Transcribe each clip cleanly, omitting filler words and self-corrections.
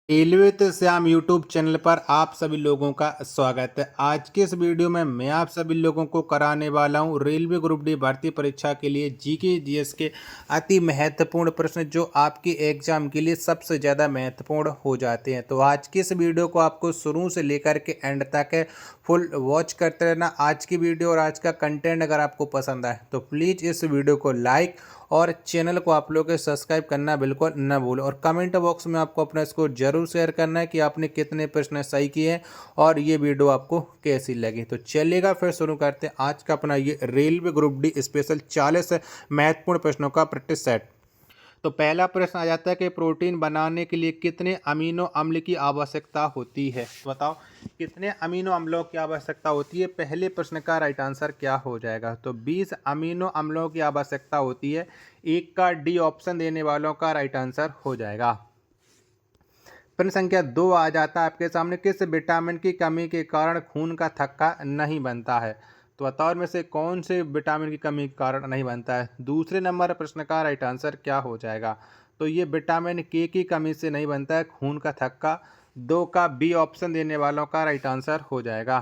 Railway तो Shyam YouTube channel पर आप सभी लोगों का स्वागत है। आज के इस वीडियो में मैं आप सभी लोगों को कराने वाला हूं रेलवे ग्रुप डी भर्ती परीक्षा के लिए जीके जीएस के अति महत्वपूर्ण प्रश्न जो आपके एग्जाम के लिए सबसे ज़्यादा महत्वपूर्ण हो जाते हैं। तो आज की इस वीडियो को आपको शुरू से लेकर के एंड तक फुल वॉच करते रहना। आज की वीडियो और आज का कंटेंट अगर आपको पसंद आए तो प्लीज़ इस वीडियो को लाइक और चैनल को आप लोग सब्सक्राइब करना बिल्कुल न भूलें और कमेंट बॉक्स में आपको अपना स्कोर जरूर शेयर करना है कि आपने कितने प्रश्न सही किए हैं और ये वीडियो आपको कैसी लगी। तो चलिएगा फिर शुरू करते हैं आज का अपना ये रेलवे ग्रुप डी स्पेशल 40 महत्वपूर्ण प्रश्नों का प्रैक्टिस सेट। तो पहला प्रश्न आ जाता है कि प्रोटीन बनाने के लिए कितने अमीनो अम्ल की आवश्यकता होती है। तो बताओ कितने अमीनो अम्लों की आवश्यकता होती है। पहले प्रश्न का राइट आंसर क्या हो जाएगा। तो 20 अमीनो अम्लों की आवश्यकता होती है। एक का डी ऑप्शन देने वालों का राइट आंसर हो जाएगा। प्रश्न संख्या 2 आ जाता है आपके सामने, किस विटामिन की कमी के कारण खून का थक्का नहीं बनता है। तो बताओ इनमें से कौन से विटामिन की कमी के कारण नहीं बनता है। दूसरे नंबर प्रश्न का राइट आंसर क्या हो जाएगा। तो ये विटामिन के की कमी से नहीं बनता है खून का थक्का। 2 का बी ऑप्शन देने वालों का राइट आंसर हो जाएगा।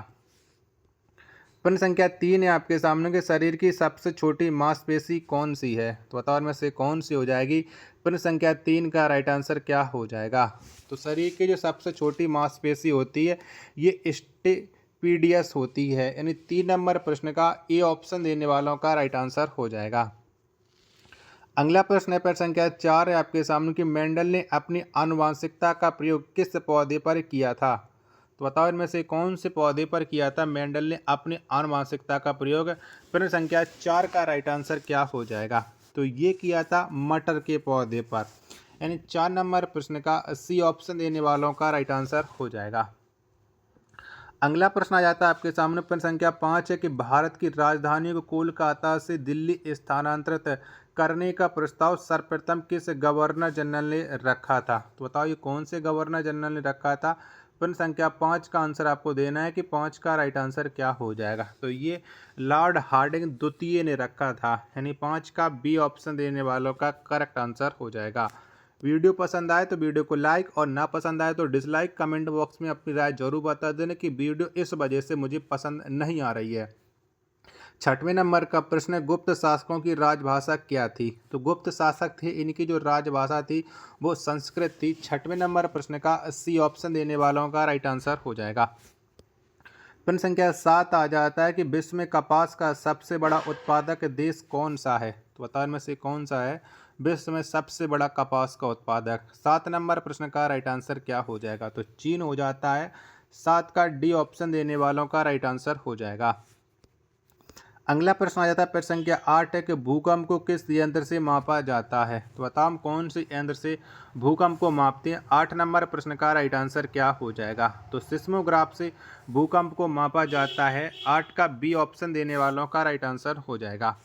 प्रश्न संख्या 3 है आपके सामने कि शरीर की सबसे छोटी मांसपेशी कौन सी है। तो बताओ इनमें से कौन सी हो जाएगी। प्रश्न संख्या 3 का राइट आंसर क्या हो जाएगा। तो शरीर की जो सबसे छोटी मांसपेशी होती है ये स्टेपीडियस होती है, यानी 3 नंबर प्रश्न का ए ऑप्शन देने वालों का राइट आंसर हो जाएगा। अगला प्रश्न है प्रश्न संख्या 4 है आपके सामने कि मेंडल ने अपनी आनुवंशिकता का प्रयोग किस पौधे पर किया था। तो बताओ इनमें से कौन से पौधे पर किया था मेंडल ने अपनी आनुवंशिकता का प्रयोग। प्रश्न संख्या 4 का राइट आंसर क्या हो जाएगा। तो ये किया था मटर के पौधे पर, यानी 4 नंबर प्रश्न का सी ऑप्शन देने वालों का राइट आंसर हो जाएगा। अगला प्रश्न आ जाता है आपके सामने प्रश्न संख्या 5 है कि भारत की राजधानी को कोलकाता से दिल्ली स्थानांतरित करने का प्रस्ताव सर्वप्रथम किस गवर्नर जनरल ने रखा था। तो बताओ ये कौन से गवर्नर जनरल ने रखा था। प्रश्न संख्या 5 का आंसर आपको देना है कि 5 का राइट आंसर क्या हो जाएगा। तो ये लॉर्ड हार्डिंग द्वितीय ने रखा था, यानी 5 का बी ऑप्शन देने वालों का करेक्ट आंसर हो जाएगा। वीडियो पसंद आए तो वीडियो को लाइक और ना पसंद आए तो डिसलाइक कमेंट बॉक्स में अपनी राय जरूर बता देना कि वीडियो इस वजह से मुझे पसंद नहीं आ रही है। 6वें नंबर का प्रश्न है गुप्त शासकों की राजभाषा क्या थी। तो गुप्त शासक थे, इनकी जो राजभाषा थी वो संस्कृत थी। 6वें नंबर प्रश्न का सी ऑप्शन देने वालों का राइट आंसर हो जाएगा। प्रश्न संख्या 7 आ जाता है कि विश्व में कपास का सबसे बड़ा उत्पादक देश कौन सा है। तो बताओ इनमें से कौन सा है विश्व में सबसे बड़ा कपास का उत्पादक। 7 नंबर प्रश्न का राइट आंसर क्या हो जाएगा। तो चीन हो जाता है। 7 का डी ऑप्शन देने वालों का राइट आंसर हो जाएगा। अगला प्रश्न आ जाता है प्रश्न संख्या 8 है कि भूकंप को किस यंत्र से मापा जाता है। तो बताओ हम कौन से यंत्र से भूकंप को मापते हैं। 8 नंबर प्रश्न का राइट आंसर क्या हो जाएगा। तो सिस्मोग्राफ से भूकंप को मापा जाता है। 8 का बी ऑप्शन देने वालों का राइट आंसर हो जाएगा।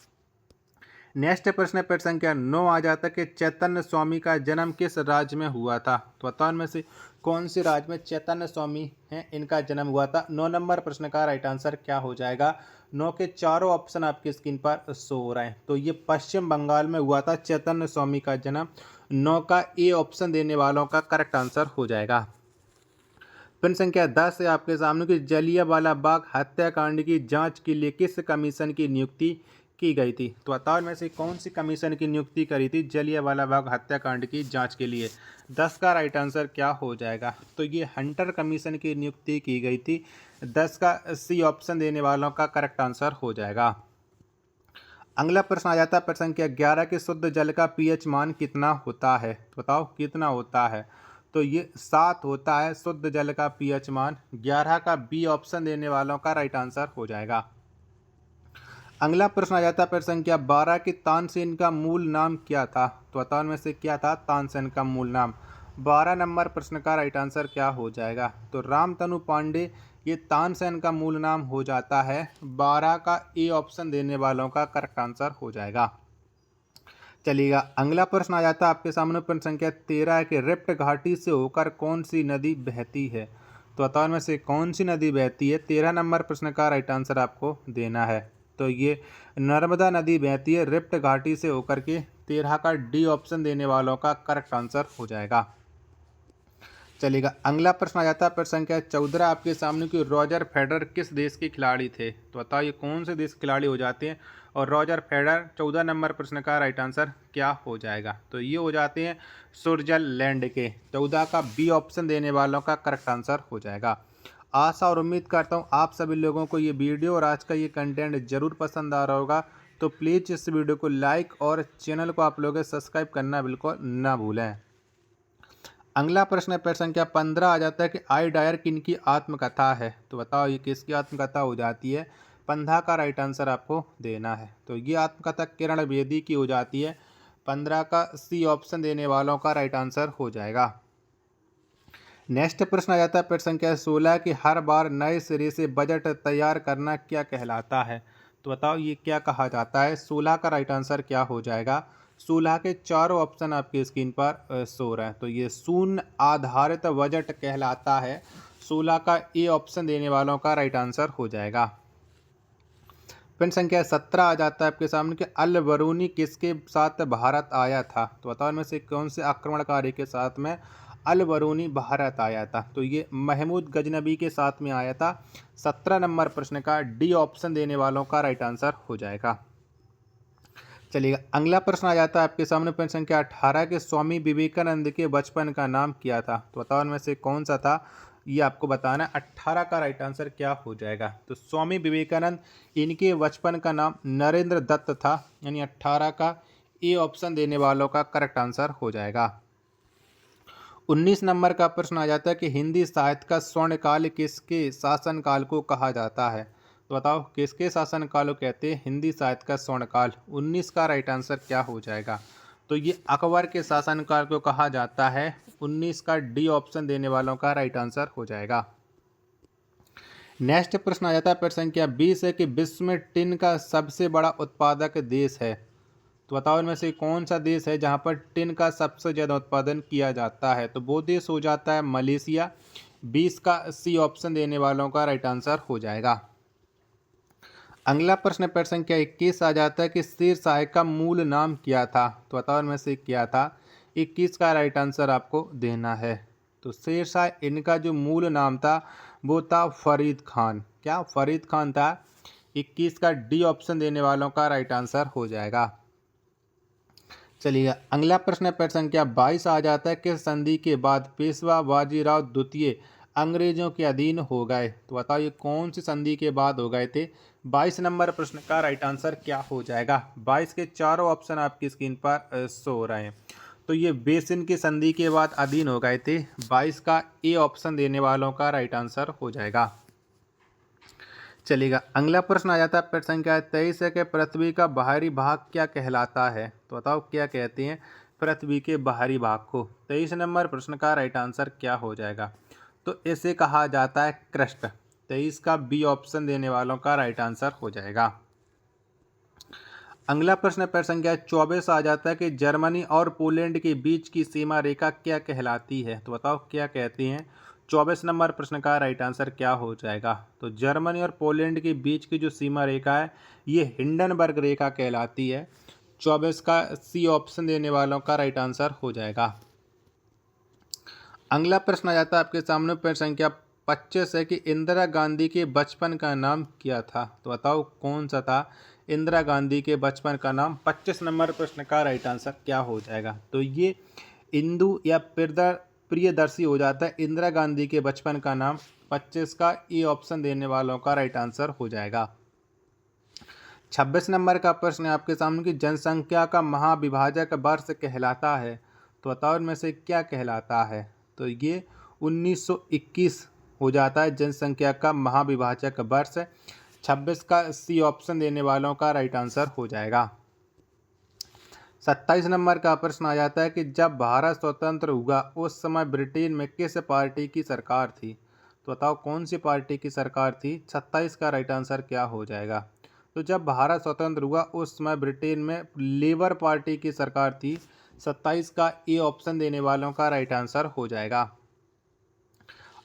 नेक्स्ट प्रश्न प्रश्न संख्या 9 आ जाता है कि चैतन्य स्वामी का जन्म किस राज्य में हुआ था। तो बताओ इनमें से कौन से राज्य में चैतन्य स्वामी हैं इनका जन्म हुआ था। 9 नंबर प्रश्न का राइट आंसर क्या हो जाएगा। 9 के चारों ऑप्शन आपकी स्क्रीन पर शो हो रहे हैं। तो ये पश्चिम बंगाल में हुआ था चैतन्य स्वामी का जन्म। 9 का ए ऑप्शन देने वालों का करेक्ट आंसर हो जाएगा। प्रश्न संख्या 10 है आपके सामने कि जलियांवाला बाग हत्याकांड की जांच के लिए किस कमीशन की नियुक्ति की गई थी। तो बताओ इनमें से कौन सी कमीशन की नियुक्ति करी थी जलियांवाला बाग हत्याकांड की जांच के लिए। 10 का राइट आंसर क्या हो जाएगा। तो ये हंटर कमीशन की नियुक्ति की गई थी। 10 का सी ऑप्शन देने वालों का करेक्ट आंसर हो जाएगा। अगला प्रश्न आ जाता है प्रश्न संख्या 11 के शुद्ध जल का पीएच मान कितना होता है। तो बताओ कितना होता है। तो ये 7 होता है शुद्ध जल का पीएच मान। 11 का बी ऑप्शन देने वालों का राइट आंसर हो जाएगा। अगला प्रश्न आ जाता है प्रश्न संख्या 12 कि तानसेन का मूल नाम क्या था। तो बताओ में से क्या था तानसेन का मूल नाम। 12 नंबर प्रश्न का राइट आंसर क्या हो जाएगा। तो रामतनु पांडे ये तानसेन का मूल नाम हो जाता है। 12 का ए ऑप्शन देने वालों का करेक्ट आंसर हो जाएगा। चलिएगा अगला प्रश्न आ जाता है आपके सामने प्रश्न संख्या 13 है कि रिफ्ट घाटी से होकर कौन सी नदी बहती है। तो बताओ इनमें से कौन सी नदी बहती है। 13 नंबर प्रश्न का राइट आंसर आपको देना है। तो ये नर्मदा नदी बहती है रिफ्ट घाटी से होकर के। 13 का डी ऑप्शन देने वालों का करेक्ट आंसर हो जाएगा। चलिएगा, अगला प्रश्न आ जाता है प्रश्न संख्या 14 आपके सामने कि रॉजर फेडरर किस देश के खिलाड़ी थे। तो बताओ ये कौन से देश के खिलाड़ी हो जाते हैं और रॉजर फेडरर 14 नंबर प्रश्न का राइट आंसर क्या हो जाएगा। तो ये हो जाते हैं स्विट्जरलैंड के। 14 का बी ऑप्शन देने वालों का करेक्ट आंसर हो जाएगा। आशा और उम्मीद करता हूँ आप सभी लोगों को ये वीडियो और आज का ये कंटेंट जरूर पसंद आ रहा होगा। तो प्लीज़ इस वीडियो को लाइक और चैनल को आप लोग सब्सक्राइब करना बिल्कुल ना भूलें। अगला प्रश्न है प्रश्न संख्या 15 आ जाता है कि आई डायर किनकी आत्मकथा है। तो बताओ ये किसकी आत्मकथा हो जाती है। 15 का राइट आंसर आपको देना है। तो ये आत्मकथा किरण बेदी की हो जाती है। 15 का सी ऑप्शन देने वालों का राइट आंसर हो जाएगा। नेक्स्ट प्रश्न आ जाता है प्रश्न संख्या 16 कि हर बार नए सिरे से बजट तैयार करना क्या कहलाता है। तो बताओ ये क्या कहा जाता है। 16 का राइट आंसर क्या हो जाएगा। 16 के चारों ऑप्शन आपकी स्क्रीन पर शो रहे हैं। तो ये शून्य आधारित बजट कहलाता है। 16 का ए ऑप्शन देने वालों का राइट आंसर हो जाएगा। प्रश्न संख्या 17 आ जाता है आपके सामने कि अल बरूनी किसके साथ भारत आया था। तो बताओ इनमें से कौन से आक्रमणकारी के साथ में अल बरूनी भारत आया था। तो ये महमूद गजनबी के साथ में आया था। 17 नंबर प्रश्न का डी ऑप्शन देने वालों का राइट आंसर हो जाएगा। चलिएगा, अगला प्रश्न आ जाता है आपके सामने प्रश्न संख्या 18 के स्वामी विवेकानंद के बचपन का नाम क्या था। तो बताओ इनमें से कौन सा था, ये आपको बताना है। 18 का राइट आंसर क्या हो जाएगा। तो स्वामी विवेकानंद इनके बचपन का नाम नरेंद्र दत्त था, यानी 18 का ए ऑप्शन देने वालों का करेक्ट आंसर हो जाएगा। 19 नंबर का प्रश्न आ जाता है कि हिंदी साहित्य का स्वर्णकाल किसके शासनकाल को कहा जाता है। तो बताओ किसके शासनकाल को कहते हैं हिंदी साहित्य का स्वर्णकाल। 19 का राइट आंसर क्या हो जाएगा। तो ये अकबर के शासनकाल को कहा जाता है। 19 का डी ऑप्शन देने वालों का राइट आंसर हो जाएगा। नेक्स्ट प्रश्न आ जाता है प्रश्न संख्या 20 है कि विश्व में टिन का सबसे बड़ा उत्पादक देश है। तो बताओ इनमें से कौन सा देश है जहां पर टिन का सबसे ज़्यादा उत्पादन किया जाता है। तो वो देश हो जाता है मलेशिया। 20 का सी ऑप्शन देने वालों का राइट आंसर हो जाएगा। अगला प्रश्न प्रश्न संख्या 21 आ जाता है कि शेर शाह का मूल नाम क्या था। तो बताओ इनमें से क्या था। 21 का राइट आंसर आपको देना है। तो शेर शाह इनका जो मूल नाम था वो था फरीद खान। क्या फरीद खान था। 21 का डी ऑप्शन देने वालों का राइट आंसर हो जाएगा। चलिए, अगला प्रश्न प्रश्न संख्या 22 आ जाता है कि संधि के बाद पेशवा बाजीराव द्वितीय अंग्रेजों के अधीन हो गए। तो बताओ ये कौन सी संधि के बाद हो गए थे। 22 नंबर प्रश्न का राइट आंसर क्या हो जाएगा। 22 के चारों ऑप्शन आपकी स्क्रीन पर शो हो रहे हैं। तो ये बेसिन की संधि के बाद अधीन हो गए थे। 22 का ए ऑप्शन देने वालों का राइट आंसर हो जाएगा। चलिएगा, अगला प्रश्न आ जाता है प्रश्न संख्या 23 है कि पृथ्वी का बाहरी भाग क्या कहलाता है। तो बताओ क्या कहते हैं पृथ्वी के बाहरी भाग को। 23 नंबर प्रश्न का राइट आंसर क्या हो जाएगा। तो इसे कहा जाता है क्रस्ट। 23 का बी ऑप्शन देने वालों का राइट आंसर हो जाएगा। अगला प्रश्न प्रश्न संख्या 24 आ जाता है कि जर्मनी और पोलैंड के बीच की सीमा रेखा क्या कहलाती है। तो बताओ क्या कहती हैं। 24 नंबर प्रश्न का राइट आंसर क्या हो जाएगा। तो जर्मनी और पोलैंड के बीच की जो सीमा रेखा है ये हिंडनबर्ग रेखा कहलाती है। 24 का सी ऑप्शन देने वालों का राइट आंसर हो जाएगा। अगला प्रश्न आ जाता है आपके सामने प्रश्न संख्या 25 है कि इंदिरा गांधी के बचपन का नाम क्या था। तो बताओ कौन सा था इंदिरा गांधी के बचपन का नाम। 25 नंबर प्रश्न का राइट आंसर क्या हो जाएगा। तो ये इंदु या प्रियदर्शी हो जाता है। इंदिरा गांधी के बचपन का नाम। 25 का ए ऑप्शन देने वालों का राइट आंसर हो जाएगा। 26 नंबर का प्रश्न है आपके सामने की जनसंख्या का महाविभाजक वर्ष कहलाता है। तो बताओ इनमें से क्या कहलाता है। तो ये 1921 हो जाता है जनसंख्या का महाविभाजक वर्ष। 26 का सी ऑप्शन देने वालों का राइट आंसर हो जाएगा। 27 नंबर का प्रश्न आ जाता है कि जब भारत स्वतंत्र हुआ उस समय ब्रिटेन में किस पार्टी की सरकार थी। तो बताओ कौन सी पार्टी की सरकार थी। 27 का राइट आंसर क्या हो जाएगा। तो जब भारत स्वतंत्र हुआ उस समय ब्रिटेन में लेबर पार्टी की सरकार थी। 27 का ए ऑप्शन देने वालों का राइट आंसर हो जाएगा।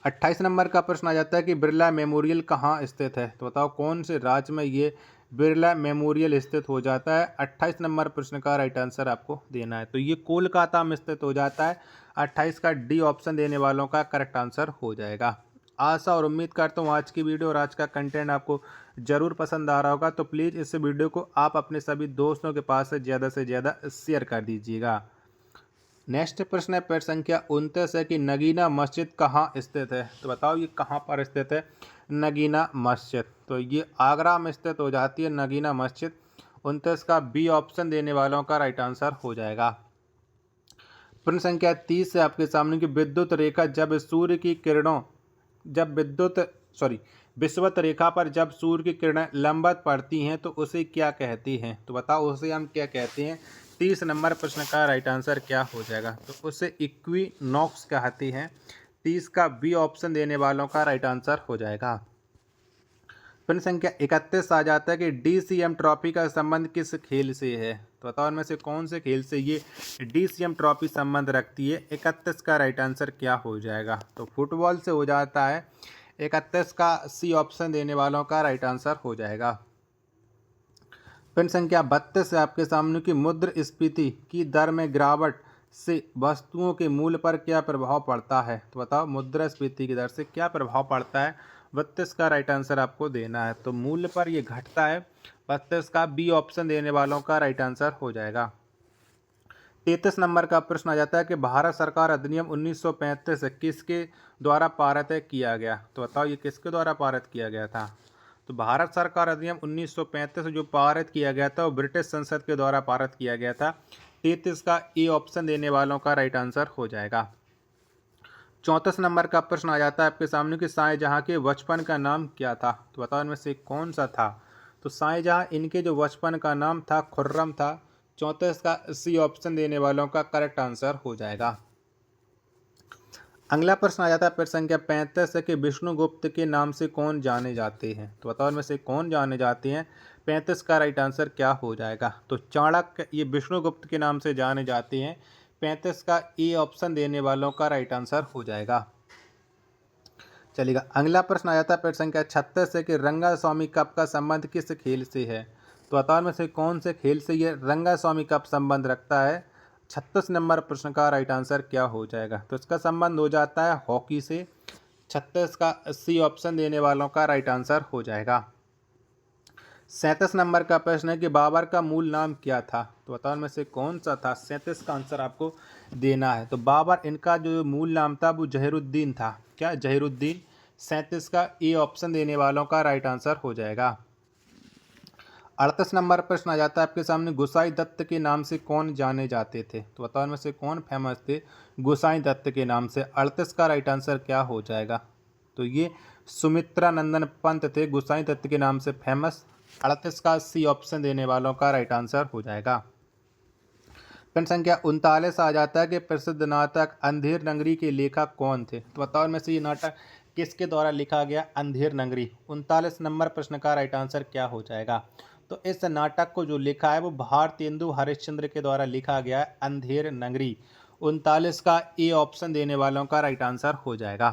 28 नंबर का प्रश्न आ जाता है कि बिरला मेमोरियल कहाँ स्थित है। तो बताओ कौन से राज्य में ये बिरला मेमोरियल स्थित हो जाता है। 28 नंबर प्रश्न का राइट आंसर आपको देना है। तो ये कोलकाता में स्थित हो जाता है। 28 का डी ऑप्शन देने वालों का करेक्ट आंसर हो जाएगा। आशा और उम्मीद करता हूँ आज की वीडियो और आज का कंटेंट आपको ज़रूर पसंद आ रहा होगा, तो प्लीज़ इस वीडियो को आप अपने सभी दोस्तों के पास से ज़्यादा शेयर कर दीजिएगा। नेक्स्ट प्रश्न है प्रश्न संख्या 29 है कि नगीना मस्जिद कहाँ स्थित है। तो बताओ ये कहाँ पर स्थित है नगीना मस्जिद। तो ये आगरा में स्थित हो जाती है नगीना मस्जिद। 29 का बी ऑप्शन देने वालों का राइट आंसर हो जाएगा। प्रश्न संख्या 30 है आपके सामने कि विद्युत रेखा जब सूर्य की किरणों जब विषुवत रेखा पर जब सूर्य की किरणें लंबवत पड़ती हैं तो उसे क्या कहती हैं। तो बताओ उसे हम क्या कहते हैं। 30 नंबर प्रश्न का राइट आंसर क्या हो जाएगा। तो उसे इक्विनॉक्स कहती हैं। 30 का बी ऑप्शन देने वालों का राइट आंसर हो जाएगा। प्रश्न संख्या 31 आ जाता है कि DCM ट्रॉफी का संबंध किस खेल से है। तो बताओ इनमें से कौन से खेल से ये DCM ट्रॉफी संबंध रखती है। 31 का राइट आंसर क्या हो जाएगा। तो फुटबॉल से हो जाता है। 31 का सी ऑप्शन देने वालों का राइट आंसर हो जाएगा। प्रश्न संख्या 32 है आपके सामने की मुद्रास्फीति की दर में गिरावट से वस्तुओं के मूल्य पर क्या प्रभाव पड़ता है। तो बताओ मुद्रास्फीति की दर से क्या प्रभाव पड़ता है। 32 का राइट आंसर आपको देना है। तो मूल्य पर ये घटता है। 32 का बी ऑप्शन देने वालों का राइट आंसर हो जाएगा। 33 नंबर का प्रश्न आ जाता है कि भारत सरकार अधिनियम 1935 किसके द्वारा पारित किया गया। तो बताओ ये किसके द्वारा पारित किया गया था। तो भारत सरकार अधिनियम 1935 जो पारित किया गया था वो ब्रिटिश संसद के द्वारा पारित किया गया था। 33 का ए ऑप्शन देने वालों का राइट आंसर हो जाएगा। 34 नंबर का प्रश्न आ जाता है आपके सामने कि शाहजहां के बचपन का नाम क्या था। तो बताओ इनमें से कौन सा था। तो शाहजहां इनके जो बचपन का नाम था खुर्रम था। 34 का सी ऑप्शन देने वालों का करेक्ट आंसर हो जाएगा। अगला प्रश्न आ जाता है प्रश्न संख्या 35 है कि विष्णुगुप्त के नाम से कौन जाने जाते हैं। तो बताओ इनमें से कौन जाने जाते हैं। 35 का राइट आंसर क्या हो जाएगा। तो चाणक्य ये विष्णुगुप्त के नाम से जाने जाते हैं। 35 का ए ऑप्शन देने वालों का राइट आंसर हो जाएगा। चलिएगा अगला प्रश्न आ जाता है प्रश्न संख्या 36 है कि रंगास्वामी कप का संबंध किस खेल से है। तो बताओ में से कौन से खेल से ये रंगास्वामी कप संबंध रखता है। 36 नंबर प्रश्न का राइट आंसर क्या हो जाएगा। तो इसका संबंध हो जाता है हॉकी से। 36 का सी ऑप्शन देने वालों का राइट आंसर हो जाएगा। 37 नंबर का प्रश्न है कि बाबर का मूल नाम क्या था। तो बताओ में से कौन सा था। 37 का आंसर आपको देना है। तो बाबर इनका जो मूल नाम था वो जहीरुद्दीन था। क्या जहीरुद्दीन। 37 का ए ऑप्शन देने वालों का राइट आंसर हो जाएगा। 38 नंबर प्रश्न आ जाता है आपके सामने गोसाई दत्त के नाम से कौन जाने जाते थे। तो बताओ इनमें से कौन फेमस थे गोसाई दत्त के नाम से। 38 का राइट आंसर क्या हो जाएगा। तो ये सुमित्रा नंदन पंत थे गोसाई दत्त के नाम से फेमस। 38 का सी ऑप्शन देने वालों का राइट आंसर हो जाएगा। प्रश्न संख्या 39 आ जाता है कि प्रसिद्ध नाटक अंधेर नगरी के लेखक कौन थे। तो बताओ इनमें से ये नाटक किसके द्वारा लिखा गया अंधेर नगरी। 39 नंबर प्रश्न का राइट आंसर क्या हो जाएगा। तो इस नाटक को जो लिखा है वो भारतेंदु हरिश्चंद्र के द्वारा लिखा गया है अंधेर नगरी। 39 का ए ऑप्शन देने वालों का राइट आंसर हो जाएगा।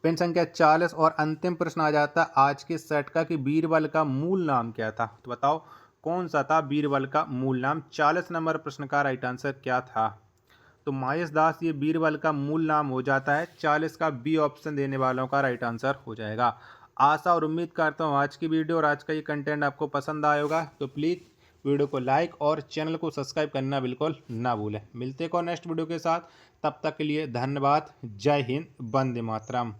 प्रश्न संख्या 40 और अंतिम प्रश्न आ जाता है आज के सेट का कि बीरबल का मूल नाम क्या था। तो बताओ कौन सा था बीरबल का मूल नाम। 40 नंबर प्रश्न का राइट आंसर क्या था। तो महेश दास ये बीरबल का मूल नाम हो जाता है। 40 का बी ऑप्शन देने वालों का राइट आंसर हो जाएगा। आशा और उम्मीद करता हूँ आज की वीडियो और आज का ये कंटेंट आपको पसंद आया होगा। तो प्लीज़ वीडियो को लाइक और चैनल को सब्सक्राइब करना बिल्कुल ना भूलें। मिलते हैं नेक्स्ट वीडियो के साथ। तब तक के लिए धन्यवाद। जय हिंद, वंदे मातरम।